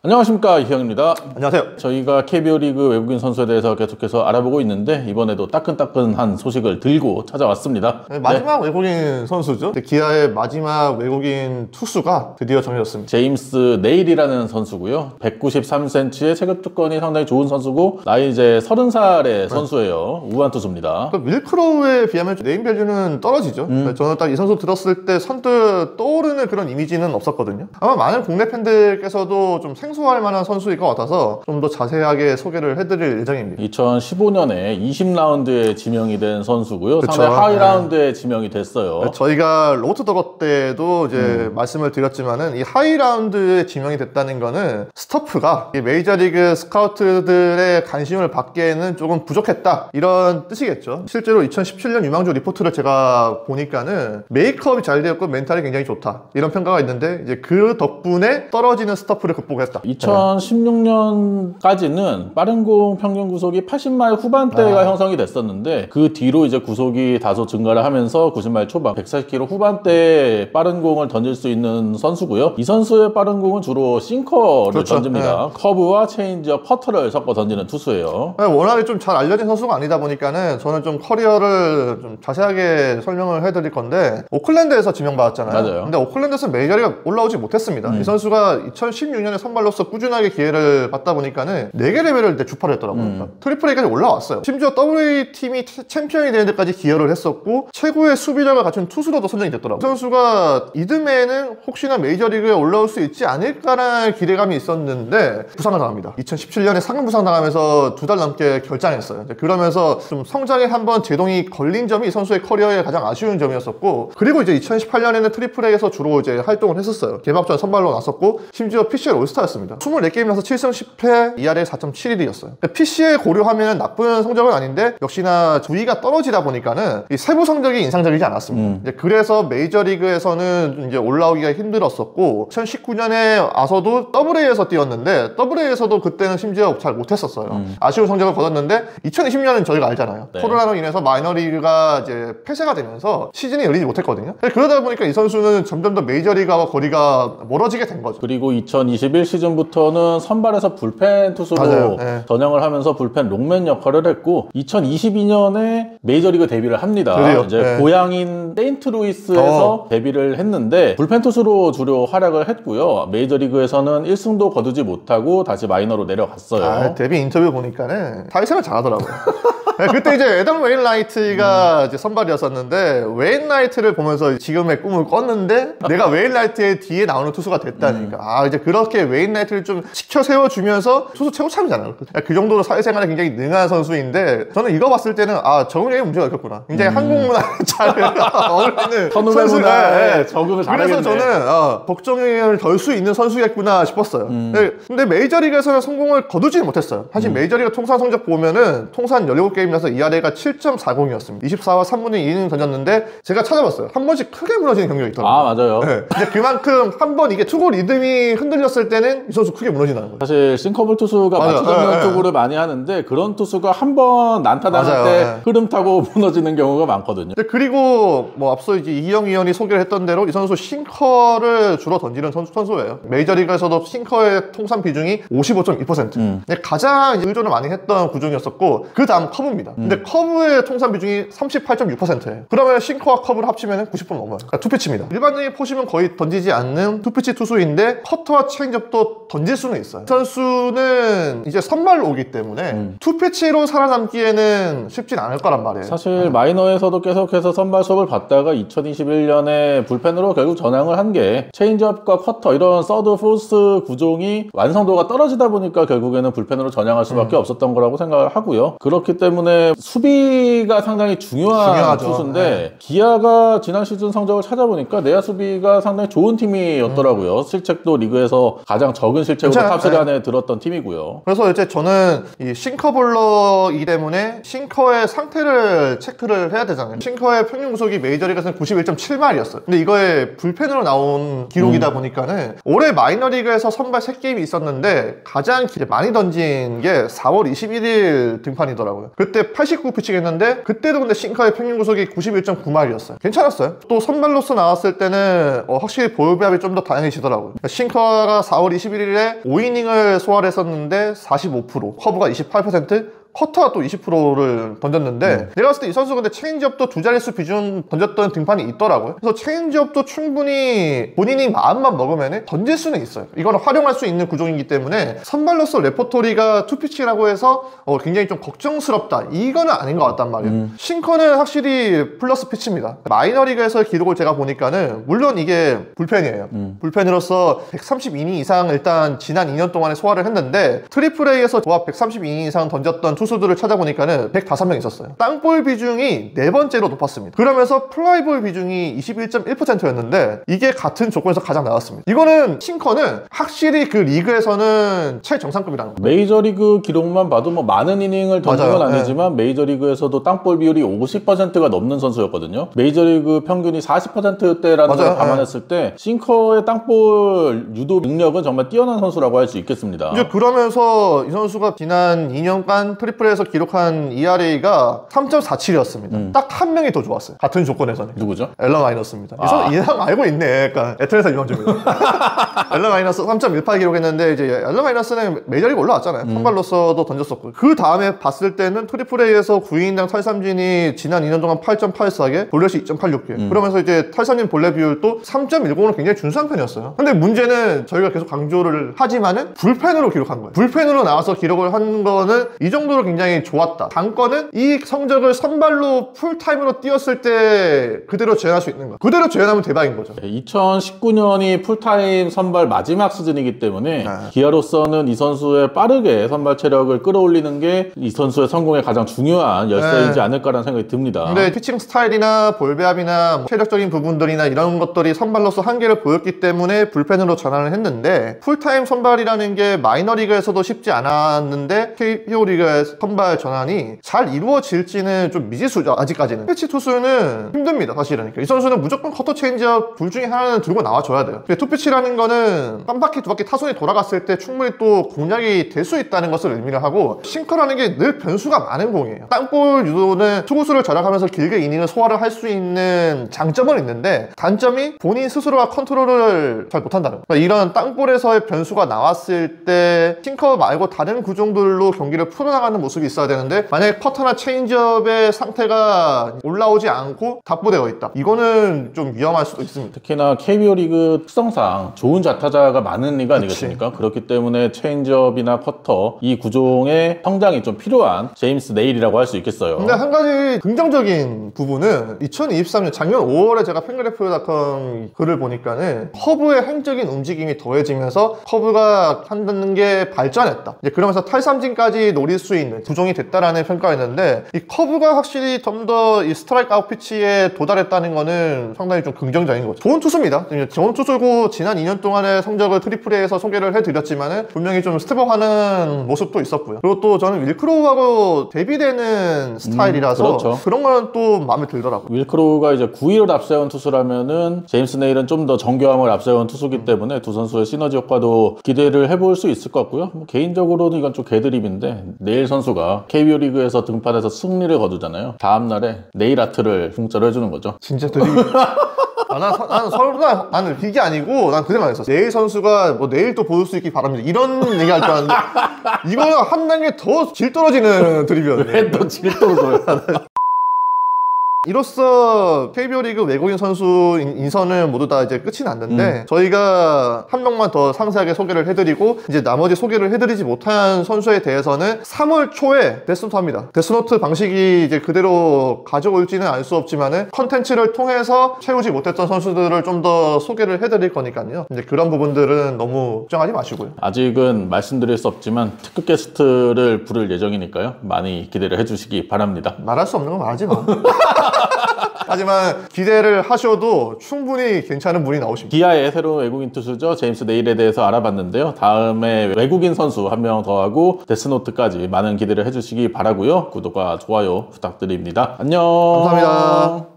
안녕하십니까, 이형입니다. 안녕하세요. 저희가 KBO 리그 외국인 선수에 대해서 계속해서 알아보고 있는데 이번에도 따끈따끈한 소식을 들고 찾아왔습니다. 마지막 외국인 선수죠. 기아의 마지막 외국인 투수가 드디어 정해졌습니다. 제임스 네일이라는 선수고요. 193cm의 체급조건이 상당히 좋은 선수고 나이 이제 30살의 선수예요. 우한 투수입니다. 윌크로우에 비하면 네임밸류는 떨어지죠. 저는 딱 이 선수 들었을 때 선뜻 떠오르는 그런 이미지는 없었거든요. 아마 많은 국내 팬들께서도 좀 생소할 만한 선수일 것 같아서 좀 더 자세하게 소개를 해드릴 예정입니다. 2015년에 20라운드에 지명이 된 선수고요. 그쵸? 상당히 하이 라운드에 지명이 됐어요. 저희가 로트 더거 때도 이제 말씀을 드렸지만은 이 하이 라운드에 지명이 됐다는 거는 스토프가 이 메이저리그 스카우트들의 관심을 받기에는 조금 부족했다 이런 뜻이겠죠. 실제로 2017년 유망주 리포트를 제가 보니까는 메이크업이 잘 되었고 멘탈이 굉장히 좋다 이런 평가가 있는데 이제 그 덕분에 떨어지는 스토프를 극복했다. 2016년까지는 빠른 공 평균 구속이 80마일 후반대가 형성이 됐었는데 그 뒤로 이제 구속이 다소 증가를 하면서 90마일 초반 140km 후반대에 빠른 공을 던질 수 있는 선수고요. 이 선수의 빠른 공은 주로 싱커를 던집니다. 커브와 체인지업, 퍼터를 섞어 던지는 투수예요. 워낙에 좀 잘 알려진 선수가 아니다 보니까는 저는 좀 커리어를 좀 자세하게 설명을 해드릴 건데 오클랜드에서 지명받았잖아요. 맞아요. 근데 오클랜드에서 메이저리가 올라오지 못했습니다. 이 선수가 2016년에 선발로서 꾸준하게 기회를 받다 보니까는 4개 레벨을 주파를 했더라고요. 그러니까 트리플 A까지 올라왔어요. 심지어 AA 팀이 챔피언이 되는 데까지 기여를 했었고 최고의 수비력을 갖춘 투수로도 선정이 됐더라고요. 이 선수가 이듬해에는 혹시나 메이저리그에 올라올 수 있지 않을까라는 기대감이 있었는데 부상을 당합니다. 2017년에 상금 부상 당하면서 2달 넘게 결장했어요. 그러면서 좀 성장에 한번 제동이 걸린 점이 이 선수의 커리어의 가장 아쉬운 점이었었고, 그리고 이제 2018년에는 트리플 A에서 주로 이제 활동을 했었어요. 개막전 선발로 나섰고 심지어 PCL 올스타였습니다. 24게임 나서 7승 10패, ERA 4.71이었어요. PCL 고려하면 나쁜 성적은 아닌데 역시나 주의가 떨어지다 보니까는 이 세부 성적이 인상적이지 않았습니다. 이제 그래서 메이저리그에서는 이제 올라오기가 힘들었었고 2019년에 와서도 AA에서 뛰었는데 AA에서도 그때는 심지어 잘 못했었어요. 아쉬운 성적을 거뒀는데 2020년은 저희가 알잖아요. 코로나로 인해서 마이너리그가 이제 폐쇄가 되면서 시즌이 열리지 못했거든요. 그러다 보니까 이 선수는 점점 더 메이저리그와 거리가 멀어지게 된 거죠. 그리고 2021 시즌부터는 선발에서 불펜 투수로 전향을 하면서 불펜 롱맨 역할을 했고 2022년에 메이저리그 데뷔를 합니다. 이제 고향인 세인트루이스에서 데뷔를 했는데 불펜 투수로 주로 활약을 했고요. 메이저리그에서는 1승도 거두지 못하고 다시 마이너로 내려갔어요. 데뷔 인터뷰 보니까는 사회생활 잘하더라고요. 그때 이제 애덤 웨인라이트가 이제 선발이었었는데 웨인라이트를 보면서 지금의 꿈을 꿨는데 내가 웨인라이트의 뒤에 나오는 투수가 됐다니까. 이제 그렇게 웨인라이트를 좀 치켜 세워주면서 투수 최고참이잖아요. 그 정도로 사회생활에 굉장히 능한 선수인데 저는 이거 봤을 때는 저근에 문제가 있겠구나. 굉장히 한국 문화에 잘 어울리는 선후배 문화에 적응을 잘하겠네. 그래서 저는 걱정을 덜 수 있는 선수겠구나 싶었어요. 근데 메이저리그에서는 성공을 거두지는 못했어요. 사실 메이저리그 통산 성적 보면은 통산 17게임 나서 ERA가 7.40이었습니다. 24와 3분의 2이닝 던졌는데 제가 찾아봤어요. 한 번씩 크게 무너지는 경기가 있더라고요. 맞아요. 이제 그만큼 한 번 이게 투구 리듬이 흔들렸을 때는 이 선수 크게 무너지는 거예요. 사실 싱커블 투수가 맞추는 투구를 많이 하는데 그런 투수가 한 번 난타 당할 때 흐름 타고 무너지는 경우가 많거든요. 그리고 뭐 앞서 이제 이영 위원이 소개를 했던 대로 이 선수 싱커를 주로 던지는 선수예요. 메이저리그에서도 싱커의 통산 비중이 55.2%. 가장 의존을 많이 했던 구종이었었고 그 다음 커브입니다. 근데 커브의 통산 비중이 38.6%예요. 그러면 싱커와 커브를 합치면 90% 넘어요. 그러니까 투피치입니다. 일반적인 포심은 거의 던지지 않는 투피치 투수인데 커터와 체인지업도 던질 수는 있어요. 이 선수는 이제 선발로 오기 때문에 투피치로 살아남기에는 쉽진 않을 거란 말이에요. 사실 마이너에서도 계속해서 선발 수업을 받다가 2021년에 불펜으로 결국 전향을 한 게 체인지업과 커터 이런 서드 포스 구종이 완성도가 떨어지다 보니까 결국에는 불펜으로 전향할 수밖에 없었던 거라고 생각을 하고요. 그렇기 때문에 수비가 상당히 중요한 투수인데 기아가 지난 시즌 성적을 찾아보니까 내야 수비가 상당히 좋은 팀이었더라고요. 실책도 리그에서 가장 적은 실책으로 탑3 안에 들었던 팀이고요. 그래서 이제 저는 이 싱커볼러이기 때문에 싱커의 상태를 체크를 해야 되잖아요. 싱커의 평균 구속이 메이저리그에서는 91.7마일이었어요. 근데 이거에 불펜으로 나온 기록이다 보니까는 올해 마이너리그에서 선발 3게임이 있었는데 가장 많이 던진 게 4월 21일 등판이더라고요. 그때 그때 89 피칭했는데 그때도 근데 싱커의 평균 구속이 91.9마일이었어요. 괜찮았어요. 또 선발로서 나왔을 때는 확실히 볼배합이 좀 더 다양해지더라고요. 그러니까 싱커가 4월 21일에 5이닝을 소화를 했었는데 45%, 커브가 28%, 커터가 또 20%를 던졌는데 내가 봤을 때 이 선수 근데 체인지업도 두 자릿수 비중 던졌던 등판이 있더라고요. 그래서 체인지업도 충분히 본인이 마음만 먹으면 던질 수는 있어요. 이거는 활용할 수 있는 구종이기 때문에 선발로서 레퍼토리가 투피치라고 해서 굉장히 좀 걱정스럽다, 이거는 아닌 것 같단 말이에요. 싱커는 확실히 플러스 피치입니다. 마이너리그에서의 기록을 제가 보니까는 물론 이게 불펜이에요. 불펜으로서 132이닝 이상 일단 지난 2년 동안에 소화를 했는데 트리플 A에서 조합 132이닝 이상 던졌던 투수들을 찾아보니까는 105명 있었어요. 땅볼 비중이 4번째로 높았습니다. 그러면서 플라이볼 비중이 21.1%였는데 이게 같은 조건에서 가장 나왔습니다. 이거는 싱커는 확실히 그 리그에서는 최정상급이라는 거예요. 메이저리그 기록만 봐도 뭐 많은 이닝을 던진 건 아니지만 메이저리그에서도 땅볼 비율이 50%가 넘는 선수였거든요. 메이저리그 평균이 40%대라는 걸 감안했을 때 싱커의 땅볼 유도 능력은 정말 뛰어난 선수라고 할 수 있겠습니다. 이제 그러면서 이 선수가 지난 2년간 트리플에서 기록한 ERA가 3.47이었습니다. 딱 한 명이 더 좋았어요. 같은 조건에서는. 누구죠? 앨런 마이너스입니다. 이 사람 알고 있네. 그러니까 애틀랜타 유망주입니다. 앨런 마이너스 3.18 기록했는데 이제 앨런 마이너스는 메이저리그 올라왔잖아요. 선발로서도 던졌었고 그 다음에 봤을 때는 트리플 A에서 9인당 탈삼진이 지난 2년 동안 8.84개, 볼넷이 2.86개. 그러면서 이제 탈삼진 볼넷 비율도 3.10은 굉장히 준수한 편이었어요. 근데 문제는 저희가 계속 강조를 하지만은 불펜으로 기록한 거예요. 불펜으로 나와서 기록을 한 거는 이 정도로 굉장히 좋았다. 단건은 이 성적을 선발로 풀타임으로 뛰었을 때 그대로 재현할 수 있는 거. 그대로 재현하면 대박인 거죠. 2019년이 풀타임 선발 마지막 시즌이기 때문에 기아로서는 이 선수의 빠르게 선발 체력을 끌어올리는 게 이 선수의 성공에 가장 중요한 열쇠이지 않을까라는 생각이 듭니다. 근데 피칭 스타일이나 볼배합이나 체력적인 부분들이나 이런 것들이 선발로서 한계를 보였기 때문에 불펜으로 전환을 했는데 풀타임 선발이라는 게 마이너리그에서도 쉽지 않았는데 KBO 리그의 선발 전환이 잘 이루어질지는 좀 미지수죠. 아직까지는. 패치 투수는 힘듭니다. 사실은. 이 선수는 무조건 커터 체인지업 둘 중에 하나는 들고 나와줘야 돼요. 투피치라는 거는 한 바퀴 두 바퀴 타선이 돌아갔을 때 충분히 또 공략이 될 수 있다는 것을 의미를 하고 싱커라는 게 늘 변수가 많은 공이에요. 땅볼 유도는 투구수를 절약하면서 길게 이닝을 소화를 할 수 있는 장점은 있는데 단점이 본인 스스로가 컨트롤을 잘 못한다는 거예요. 이런 땅볼에서의 변수가 나왔을 때 싱커 말고 다른 구종들로 경기를 풀어나가는 모습이 있어야 되는데 만약에 커터나 체인지업의 상태가 올라오지 않고 답보되어 있다. 이거는 좀 위험할 수도 있습니다. 특히나 KBO 리그 특성상 좋은 좌타자가 많은 리그 아니겠습니까? 그렇기 때문에 체인지업이나 커터 이 구종의 성장이 좀 필요한 제임스 네일이라고 할 수 있겠어요. 근데 한 가지 긍정적인 부분은 2023년 작년 5월에 제가 팬그래프닷컴 글을 보니까는 커브의 행적인 움직임이 더해지면서 커브가 한다는 게 발전했다. 이제 그러면서 탈삼진까지 노릴 수 있는 구종이 됐다라는 평가였는데 이 커브가 확실히 좀 더 이 스트라이크 아웃 피치에 도달했다는 거는 상당히 좀 긍정적인 거죠. 좋은 투수입니다. 좋은 투수고 지난 2년 동안의 성적을 트리플 A에서 소개를 해드렸지만은 분명히 좀 스텝업하는 모습도 있었고요. 그리고 또 저는 윌크로우하고 대비되는 스타일이라서 그렇죠. 그런 건 또 마음에 들더라고요. 윌크로우가 이제 9위를 앞세운 투수라면은 제임스 네일은 좀 더 정교함을 앞세운 투수기 때문에 두 선수의 시너지 효과도 기대를 해볼 수 있을 것 같고요. 뭐 개인적으로는 이건 좀 개드립인데 네일 선수가 KBO 리그에서 등판해서 승리를 거두잖아요. 다음날에 네일 아트를 공짜로 해주는 거죠. 진짜 드립. 나는 이게 아니고 난 그 생각했어. 네일 선수가 뭐 내일 또 볼 수 있길 바랍니다. 이런 얘기할 줄 알았는데 이거는 한 단계 더 질 떨어지는 드립이었네. 왜 또 질 떨어져요? 이로써 KBO 리그 외국인 선수 인선은 모두 다 이제 끝이 났는데 저희가 한 명만 더 상세하게 소개를 해드리고 이제 나머지 소개를 해드리지 못한 선수에 대해서는 3월 초에 데스노트 합니다. 데스노트 방식이 이제 그대로 가져올지는 알 수 없지만은 컨텐츠를 통해서 채우지 못했던 선수들을 좀 더 소개를 해드릴 거니까요. 이제 그런 부분들은 너무 걱정하지 마시고요. 아직은 말씀드릴 수 없지만 특급 게스트를 부를 예정이니까요. 많이 기대를 해주시기 바랍니다. 말할 수 없는 건 말하지 마. 하지만 기대를 하셔도 충분히 괜찮은 분이 나오십니다. 기아의 새로운 외국인 투수죠. 제임스 네일에 대해서 알아봤는데요. 다음에 외국인 선수 한 명 더 하고 데스노트까지 많은 기대를 해주시기 바라고요. 구독과 좋아요 부탁드립니다. 안녕. 감사합니다.